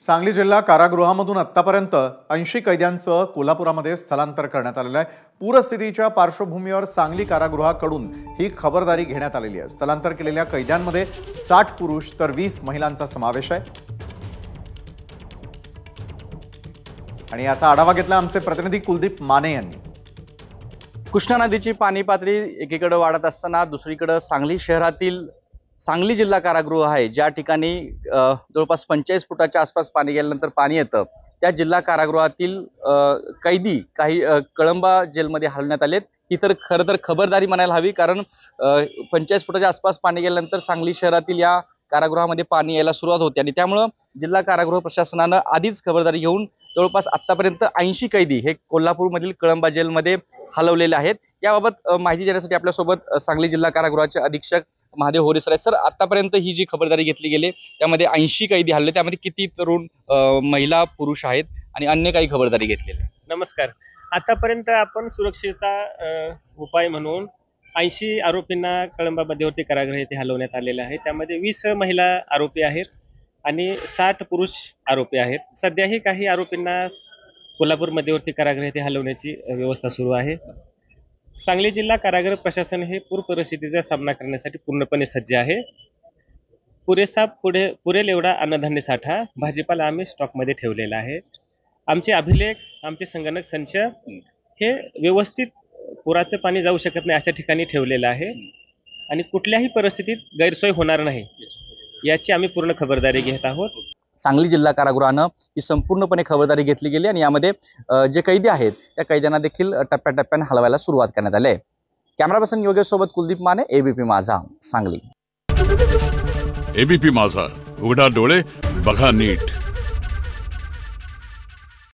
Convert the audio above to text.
सांगली जिल्हा कारागृहामधून आतापर्यंत 80 कैद्यांचं कोल्हापुरामध्ये स्थलांतर करण्यात आलेलं आहे। पूरस्थितीच्या पार्श्वभूमीवर सांगली कारागृहाकडून ही खबरदारी घेण्यात आलेली आहे। स्थलांतर केलेल्या कैद्यांमध्ये 60 पुरुष तर 20 महिलांचा समावेश आहे। आणि याचा आढावा घेतला आमचे प्रतिनिधी कुलदीप माने यांनी। कृष्णा नदीची पाणी पातळी एकीकडे वाढत असताना दुसरीकडे सांगली शहरातील सांगली जिल्हा कारागृह आहे, ज्या ठिकाणी जवळपास 45 फुटाच्या आसपास पाणी गेल्यानंतर पाणी येतं, त्या जिल्हा कारागृहातील कैदी काही कळंबा जेलमध्ये हलवण्यात आलेत। ही तर खरं तर खबरदारी म्हणायला हवी, कारण 45 फुटाच्या आसपास पाणी गेल्यानंतर सांगली शहरातील या कारागृहामध्ये पाणी यायला सुरुवात होते आणि त्यामुळे जिल्हा कारागृह प्रशासनानं आधीच खबरदारी घेऊन जवळपास आतापर्यंत 80 कैदी हे कोल्हापूरमधील कळंबा जेलमध्ये हलवलेले आहेत। याबाबत माहिती देण्यासाठी आपल्यासोबत सांगली जिल्हा कारागृहाचे अधीक्षक महादेव होरेसर आहेत। सर, आतापर्यंत ही जी खबरदारी घेतली गेली त्यामध्ये 80 कैदी हल्ले, त्यामध्ये किती तरुण महिला पुरुष आहेत आणि अन्य काही खबरदारी घेतलेली आहे? नमस्कार। आतापर्यंत आपण सुरक्षेचा उपाय म्हणून 80 आरोपींना कळंबा मध्यवर्ती कारागृह येथे हलवण्यात आलेले आहे। त्यामध्ये 20 महिला आरोपी आहेत आणि 60 पुरुष आरोपी आहेत। सध्याही काही आरोपींना कोल्हापूर मध्यवर्ती कारागृह येथे हलवण्याची व्यवस्था सुरू आहे। सांगली जिल्हा कारागृह प्रशासन हे पूर परिस्थितीचा सामना करण्यासाठी पूर्णपणे सज्ज आहे। पुरेल एवढा अन्नधान्य साठा, भाजीपाला आम्ही स्टॉकमध्ये ठेवलेला आहे। आमचे अभिलेख, आमचे संगणक संच हे व्यवस्थित पुराचं पाणी जाऊ शकत नाही अशा ठिकाणी ठेवलेलं आहे आणि कुठल्याही परिस्थितीत गैरसोय होणार नाही याची आम्ही पूर्ण खबरदारी घेत आहोत। सांगली जिल्हा कारागृहानं ही संपूर्णपणे खबरदारी घेतली गेली आणि यामध्ये जे कैदी आहेत त्या कैद्यांना देखील टप्प्याटप्प्याने हलवायला सुरुवात करण्यात आली आहे। कॅमेरा पर्सन योगेश सोबत कुलदीप माने, एबीपी माझा, सांगली। एबीपी माझा, उघडा डोळे बघा नीट।